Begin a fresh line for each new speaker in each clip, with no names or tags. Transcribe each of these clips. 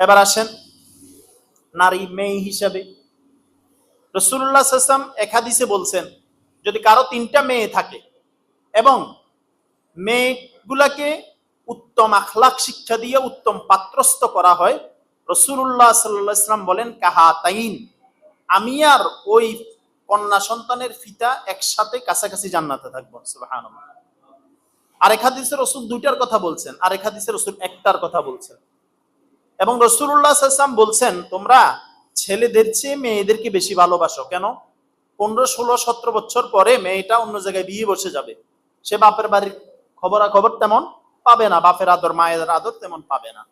এবার আসেন নারী মেয়ে হিসাবে। রাসূলুল্লাহ সাল্লাল্লাহু আলাইহি ওয়াসাল্লাম এক হাদিসে বলছেন, যদি কারো 3টা মেয়ে থাকে এবং মেয়েগুলাকে উত্তম আখলাক শিক্ষা দিয়ে উত্তম পাত্রস্থ করা হয়, রাসূলুল্লাহ সাল্লাল্লাহু আলাইহি ওয়াসাল্লাম বলেন কাহাতাইন, আমি আর ওই কন্যা সন্তানের পিতা একসাথে কাছাকাছি জান্নাতে থাকবো। সুবহানাল্লাহ। আরেক হাদিসে রাসূল 2টার কথা বলছেন, আরেক হাদিসে রাসূল 1টার কথা বলছেন। এবং রাসূলুল্লাহ সাল্লাল্লাহু আলাইহি ওয়াসাল্লাম বলছেন, তোমরা ছেলেদের চেয়ে মেয়েদেরকে বেশি ভালোবাসো। কেন? 15, 16, 17 বছর পরে মেয়েটা অন্য জায়গায় বিয়ে বসে যাবে, সে বাপের বাড়ির খবরাখবর তেমন পাবে না, বাপের আদর মায়ের আদর তেমন পাবে না।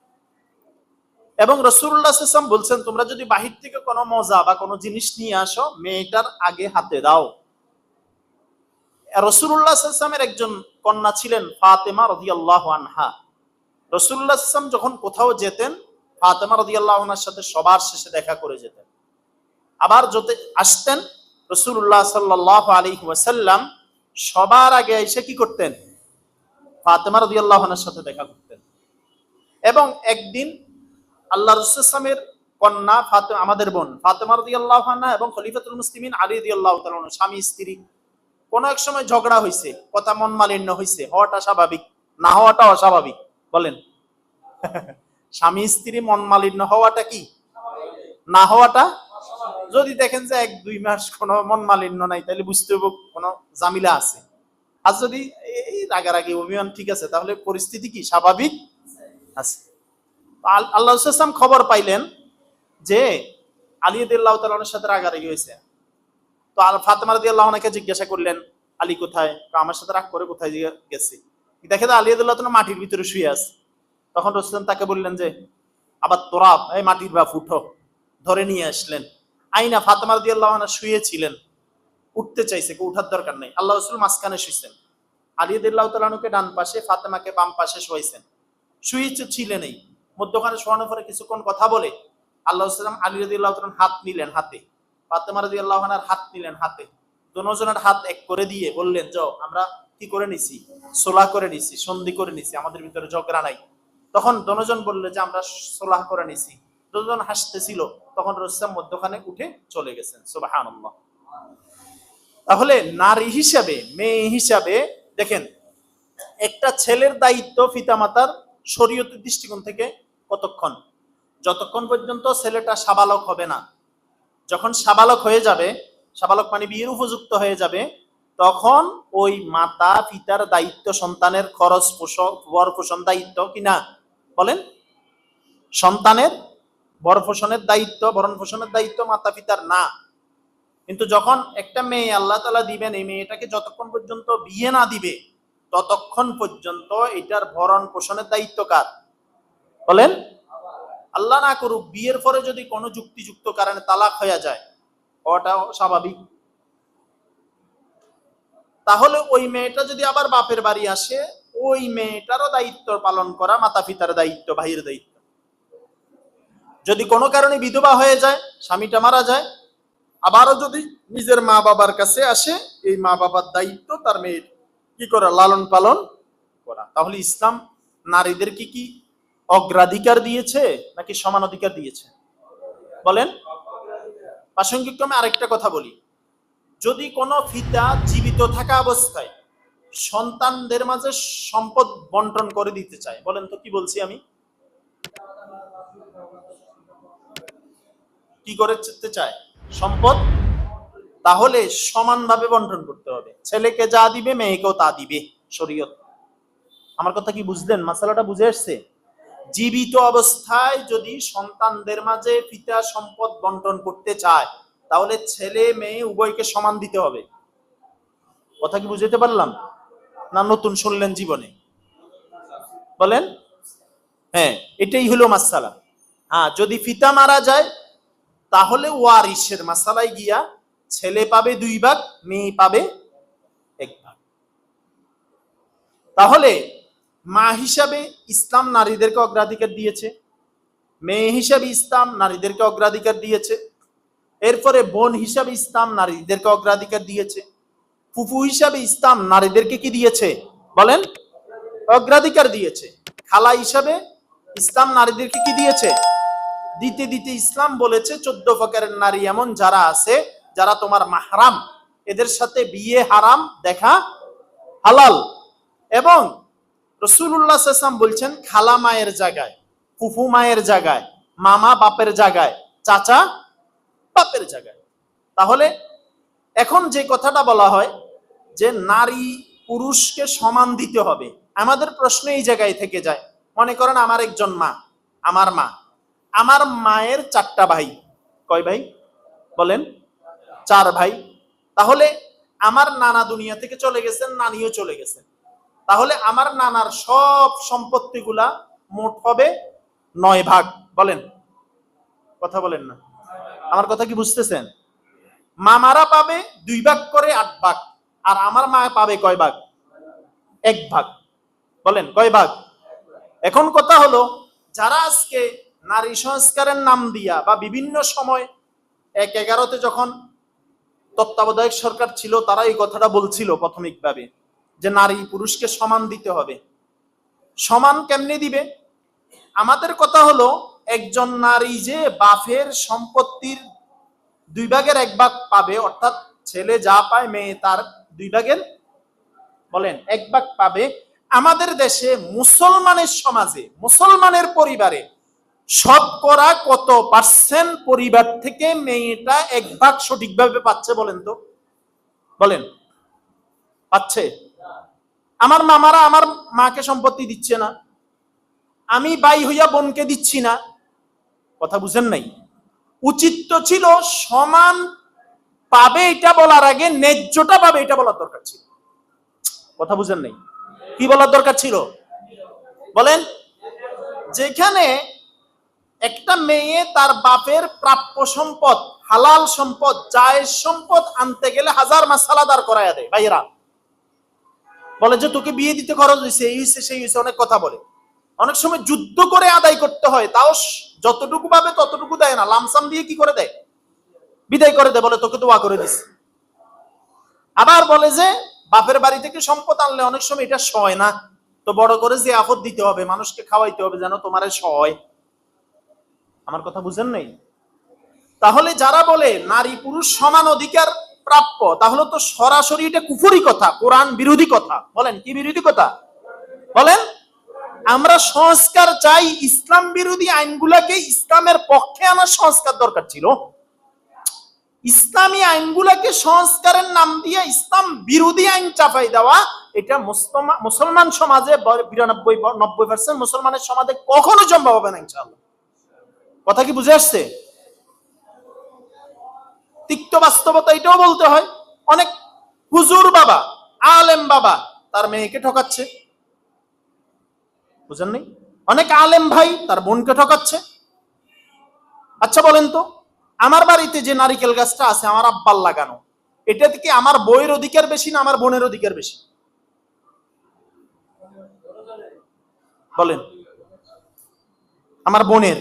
এবং রাসূলুল্লাহ সাল্লাল্লাহু আলাইহি ওয়াসাল্লাম বলছেন, তোমরা যদি বাহির থেকে কোনো মজা বা কোনো জিনিস নিয়ে আসো, মেয়েটার আগে হাতে দাও। রাসূলুল্লাহ সাল্লাল্লাহু আলাইহি ওয়াসাল্লামের একজন কন্যা ছিলেন ফাতেমা রাদিয়াল্লাহু আনহা। রাসূলুল্লাহ সাল্লাল্লাহু আলাইহি ওয়াসাল্লাম যখন কোথাও যেতেন, ফাতেমা রাদিয়াল্লাহু আনহার সাথে সবার শেষে দেখা করে যেতেন। আবার যদি আসতেন, রাসূলুল্লাহ সাল্লাল্লাহু আলাইহি ওয়াসাল্লাম সবার আগে এসে কি করতেন? ফাতেমা রাদিয়াল্লাহু আনহার সাথে দেখা করতেন। এবং একদিন আল্লাহ রাসূল সাল্লাল্লাহু আলাইহি ওয়াসাল্লামের কন্যা ফাতেমা, আমাদের বোন ফাতেমা রাদিয়াল্লাহু আনহা এবং খলিফাতুল মুসলিমিন আলী রাদিয়াল্লাহু তাআলা আনহু, স্বামী স্ত্রী, কোন এক সময় ঝগড়া হয়েছে, কথা মন মালিন্য হয়েছে, হওয়াটা স্বাভাবিক, না হওয়াটা অস্বাভাবিক। বলেন, স্বামী স্ত্রী মন মালিন্য হওয়াটা কি? না হওয়াটা। যদি দেখেন যে 1-2 মাস কোনো মন মালিন্য নাই, তাহলে বুঝতে হবে কোনো ঝামেলা আছে। আর যদি এই রাগারাগি অভিমান ঠিক আছে, তাহলে পরিস্থিতি কি স্বাভাবিক আছে। আল্লাহ রাসূল সাল্লাল্লাহু আলাইহি ওয়াসাল্লাম খবর পাইলেন যে আলী রাদিয়াল্লাহু তাআলা আনহুর সাথে রাগারাগি হয়েছে। তো ফাতেমা রাদিয়াল্লাহু আনহাকে জিজ্ঞাসা করলেন, আলী কোথায়? আমার সাথে রাগ করে কোথায় গেছে? দেখে তো আলী রাদিয়াল্লাহু তাআলা মাটির ভিতরে শুয়ে আছে। তখন রাসূল তাকে বললেন যে আবার তোরা এই মাটির বাপ উঠো, ধরে নিয়ে আসলেন। আইনা ফাতেমা রাদিয়াল্লাহু আনহা শুয়েছিলেন, উঠতে চাইছে, কেউ উঠার দরকার নেই। আল্লাহ রাসূল মাঝখানে শুয়েছেন, আলী রাদিয়াল্লাহু তাআলা আনহুকে ডান পাশে, ফাতেমাকে বাম পাশে শোয়াইছেন। শুয়েছে ছিলেনই, মধ্যখানে শোয়ানোর পরে কিছুক্ষণ কথা বলে আল্লাহ রাসূল আলী রাদিয়াল্লাহু তাআলা হাত নিলেন হাতে, ফাতেমা রাদিয়াল্লাহু আনহার হাত নিলেন হাতে, দুজনের হাত এক করে দিয়ে বললেন, যাও আমরা কি করে নিছি, সুলাহ করে নিছি, সন্ধি করে নিছি, আমাদের ভিতরে ঝগড়া নাই। তখন দুজন বললে যে আমরা সুলাহ করে নিছি। দুজন হাসতেছিল, তখন রাসূল মধ্যখানে উঠে চলে গেছেন। সুবহানাল্লাহ। তাহলে নারী হিসাবে, মেয়ে হিসাবে দেখেন, একটা ছেলের দায়িত্ব পিতামাতার শরীয়তের দৃষ্টিকোণ থেকে কতক্ষণ? যতক্ষণ পর্যন্ত ছেলেটা সাবালক হবে না। যখন সাবালক হয়ে যাবে, সাবালক মানে বিয়ের উপযুক্ত হয়ে যাবে, তখন ওই মাতা পিতার দায়িত্ব, সন্তানের খরচ পোষণ দায়িত্ব কিনা বলেন, সন্তানের ভরণ পোষণের দায়িত্ব মাতা পিতার না। কিন্তু যখন একটা মেয়ে আল্লাহ তাআলা দিবেন, এই মেয়েটাকে যতক্ষণ পর্যন্ত বিয়ে না দিবে, ততক্ষণ পর্যন্ত এটার ভরণ পোষণের দায়িত্ব কার? বলেন। আল্লাহ না করুক, বিয়ের পরে যদি কোনো যুক্তিযুক্ত কারণে তালাক হয়ে যায়, ওটাও স্বাভাবিক। তাহলে ওই মেয়েটা যদি আবার বাপের বাড়ি আসে, ওই মেয়েটারও দায়িত্ব পালন করা মাতা পিতার দায়িত্ব, ভাইয়ের দায়িত্ব। যদি কোনো কারণে বিধবা হয়ে যায়, স্বামীটা মারা যায়, আবারও যদি নিজের মা বাবার কাছে আসে, এই মা বাবার দায়িত্ব তার মেয়ের কি করা? লালন পালন করা। তাহলে ইসলাম নারীদেরকে কি অগ্রাধিকার দিয়েছে নাকি সমান অধিকার দিয়েছে? বলেন। প্রাসঙ্গিক ক্রমে আরেকটা কথা বলি, যদি কোনো পিতা জীবিত থাকা অবস্থায় সন্তানদের মাঝে সম্পদ বন্টন করে দিতে চায়, বলেন তো কি বলছি আমি? কি করে দিতে চায়? সম্পদ। তাহলে সমানভাবে বন্টন করতে হবে, ছেলেকে যা দিবে মেয়েকেও তা দিবে শরীয়ত। আমার কথা কি বুঝলেন? মাসালাটা বুঝে আসছে? জীবিত অবস্থায় যদি সন্তানদের মাঝে পিতা সম্পদ বন্টন করতে চায়, তাহলে ছেলে মেয়ে উভয়কে সমান দিতে হবে। কথা কি বুঝতে পারলাম না নতুন শুনলেন জীবনে? বলেন। হ্যাঁ, এটাই হলো মাসালা। হ্যাঁ, যদি পিতা মারা যায়, তাহলে ওয়ারিসের মাসালায় গিয়া ছেলে পাবে 2 ভাগ, মেয়ে পাবে 1 ভাগ। তাহলে মা হিসাবে ইসলাম নারীদেরকে অগ্রাধিকার দিয়েছে, মেয়ে হিসাবে ইসলাম নারীদেরকে অগ্রাধিকার দিয়েছে, এরপরে বোন হিসাবে ইসলাম নারীদেরকে অগ্রাধিকার দিয়েছে, ফুফু হিসাবে ইসলাম নারীদেরকে কি দিয়েছে? বলেন। অগ্রাধিকার দিয়েছে। খালা হিসাবে ইসলাম নারীদেরকে কি দিয়েছে? দিতে দিতে ইসলাম বলেছে 14 প্রকারের নারী এমন যারা আছে যারা তোমার মাহরাম, এদের সাথে বিয়ে হারাম, দেখা হালাল। এবং রাসূলুল্লাহ সাল্লাল্লাহু আলাইহি ওয়াসাল্লাম বলছেন খালা মায়ের জায়গায়, ফুফু মায়ের জায়গায়, মামা বাপের জায়গায়, চাচা বাপের জায়গায়। তাহলে এখন যে কথাটা বলা হয় যে নারী পুরুষকে সমান দিতে হবে, আমাদের প্রশ্ন এই জায়গায় থেকে যায়। মনে করেন আমার একজন মা, আমার মায়ের 4টা ভাই। কয় ভাই বলেন? 4 ভাই। তাহলে আমার নানা দুনিয়া থেকে চলে গেছেন, নানিও চলে গেছেন। তাহলে আমার নানার সব সম্পত্তিগুলা মোট হবে 9 ভাগ। বলেন, কথা বলেন না, আমার কথা কি বুঝতেছেন? মামারা পাবে 2 ভাগ করে 8 ভাগ, আর আমার মা পাবে কয় ভাগ? 1 ভাগ। বলেন কয় ভাগ? এখন কথা হলো, যারা আজকে নারী সংস্কারের নাম দিয়া বা বিভিন্ন সময় 1/11-তে যখন তত্ত্বাবধায়ক সরকার ছিল, তারা এই কথাটা বলছিল প্রাথমিকভাবে যে নারী পুরুষকে সমান দিতে হবে। সমান কেমনে দিবে? আমাদের কথা হলো, একজন নারী যে বাপের সম্পত্তির 2 ভাগের 1 ভাগ পাবে, অর্থাৎ ছেলে যা পায় মেয়ে তার 2 ভাগের বলেন 1 ভাগ পাবে। আমাদের দেশে মুসলমানের সমাজে, মুসলমানের পরিবারে শতকরা কত পার্সেন্ট পরিবার থেকে মেয়েটা 1 ভাগ সঠিকভাবে পাচ্ছে বলেন তো? বলেন, পাচ্ছে? আমার মামারা আমার মাকে সম্পত্তি দিচ্ছে না, আমি ভাই হইয়া বোনকে দিচ্ছি না। কথা বুঝেন নাই? উচিত তো ছিল সমান পাবে এটা বলার আগে ন্যায্যটা পাবে এটা বলার দরকার ছিল। কথা বুঝেন নাই? কি বলার দরকার ছিল? বলেন। যেখানে একটা মেয়ে তার বাপের প্রাপ্য সম্পদ, হালাল সম্পদ, জায়েজ সম্পদ আনতে গেলে হাজার মাসালা দাঁড় করাইয়া দেয়। ভাইয়েরা বলে যে তোকে বিয়ে দিতে খরচ হয়েছে, এই হয়েছে সেই হয়েছে, অনেক কথা বলে। অনেক সময় যুদ্ধ করে আদায় করতে হয়, তাও যতটুকু পাবে ততটুকু দেয় না, লামসাম দিয়ে কি করে দেয়? বিদায় করে দেয়, বলে তোকে দোয়া করে দিস। আবার বলে যে বাপের বাড়ি থেকে সম্পদ আনলে অনেক সময় এটা সয় না, তো বড় করে যে আপদ দিতে হবে, মানুষকে খাওয়াইতে হবে যেন তোমার সয়। আমার কথা বুঝেন নাই? তাহলে যারা বলে নারী পুরুষ সমান অধিকার প্রাপ্য, তাহলে তো সরাসরি এটা কুফরি কথা, কোরআন বিরোধী কথা। বলেন কি বিরোধী কথা? বলেন। আমরা সংস্কার চাই, ইসলাম বিরোধী আইনগুলাকে ইসলামের পক্ষে আনার সংস্কার দরকার ছিল। ইসলামী আইনগুলাকে সংস্কারের নাম দিয়ে ইসলাম বিরোধী আইন চাপাই দেওয়া, এটা মুসলমান সমাজে 92-90% মুসলমানের সমাজে কখনো সম্ভব হবে না ইনশাআল্লাহ। কথা কি বুঝে আসছে? তিক্ত বাস্তবতা এটাও বলতে হয়। অনেক হুজুর বাবা, আলেম বাবা তার মেয়েকে ঠকাচ্ছে, বুঝেন নাই? অনেক আলেম ভাই তার বোনকে ঠকাচ্ছে। আচ্ছা বলেন তো, আমার বাড়িতে যে নারিকেল গাছটা আছে আমার আব্বার লাগানো, এটা থেকে আমার বউয়ের অধিকার বেশি না আমার বোনের অধিকার বেশি? বলেন। আমার বোনের,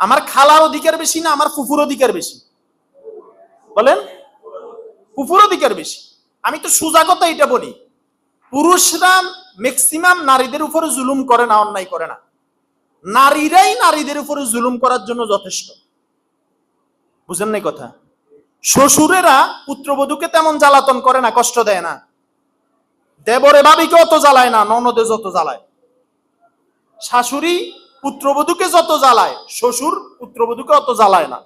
আমার খালার অধিকার বেশি না আমার ফুফুর অধিকার বেশি? বলেন। ফুফুর অধিকার বেশি। আমি তো সোজা কথা এটা বলি, পুরুষরা ম্যাক্সিমাম নারীদের উপরে জুলুম করে না, অন্যায় করে না। নারীরাই নারীদের উপরে জুলুম করার জন্য যথেষ্ট। বুঝেন নাই কথা? শ্বশুরেরা পুত্রবধূকে তেমন জ্বালাতন করে না, কষ্ট দেয় না। দেবরে ভাবিকে অত জ্বালায় না, ননদে যত জ্বালায়। শাশুড়ি পুত্রবধূকে যত জ্বালায়, শ্বশুর পুত্রবধূকে অত জ্বালায় না।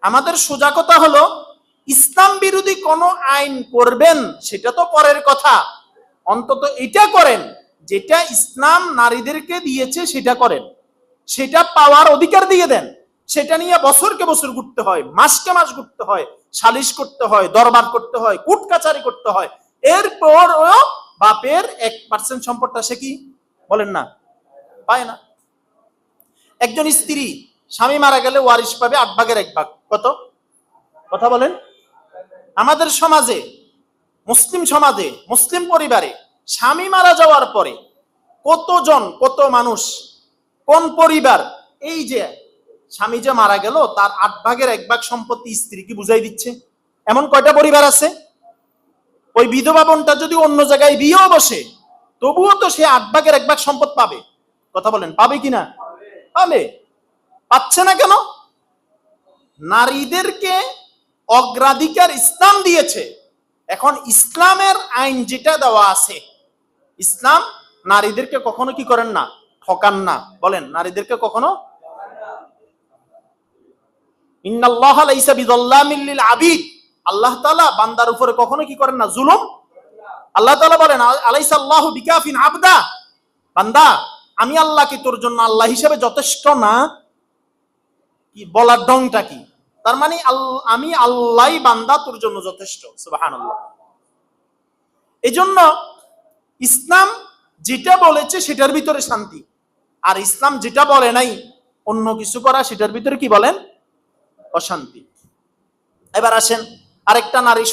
আমাদের সোজা কথা হলো, ইসলাম বিরোধী কোন আইন করবেন সেটা তো পরের কথা, অন্তত এটা করেন যেটা ইসলাম নারীদেরকে দিয়েছে সেটা করেন, সেটা পাওয়ার অধিকার দিয়ে দেন। সেটা নিয়ে বছরকে বছর ঘুরতে হয়, মাসকে মাস ঘুরতে হয়, সালিশ করতে হয়, দরবার করতে হয়, কোর্ট কাছারি করতে হয়, এরপর বাপের 1% সম্পদটা সে কি বলেন না পায় না। একজন স্ত্রী স্বামী মারা গেলে ওয়ারিশ পাবে 8 ভাগের 1 ভাগ। কত? কথা বলেন। আমাদের সমাজে, মুসলিম সমাজে, মুসলিম পরিবারে স্বামী মারা যাওয়ার পরে কতজন, কত মানুষ, কোন পরিবার এই যে স্বামী যে মারা গেল তার 8 ভাগের 1 ভাগ সম্পত্তি স্ত্রীকে বুঝাই দিচ্ছে? এমন কয়টা পরিবার আছে? ওই বিধবা বোনটা যদি অন্য জায়গায় বিয়েও বসে, তবুও তো সে 8 ভাগের 1 ভাগ সম্পদ পাবে। কথা বলেন, পাবে কিনা? পাবে। পাচ্ছে না কেন? নারীদেরকে অগ্রাধিকার ইসলাম দিয়েছে। এখন ইসলামের আইন যেটা দেওয়া আছে, ইসলাম নারীদেরকে কখনো কি করেন না, ঠকান না। বলেন, নারীদেরকে কখনো, ইন্নাল্লাহা লাইসা বিযাল্লামিল লিল আবিদ, আল্লাহ তাআলা বান্দার উপরে কখনো কি করেন না, জুলুম। আল্লাহ তাআলা বলেন, আলাইসা আল্লাহু বিকাফিন আবদা, বান্দা আমি আল্লাহ কি তোর জন্য আল্লাহ হিসেবে যথেষ্ট না? কি বলার ঢংটা কি? তার মানে আমি আল্লাহই বান্দা তোর জন্য যথেষ্ট। সুবহানাল্লাহ। এজন্য ইসলাম যেটা বলেছে সেটার ভিতরে শান্তি, আর ইসলাম যেটা বলে নাই অন্য কিছু করা, সেটার ভিতরে কি বলেন, অশান্তি। এবার আসেন আরেকটা নারী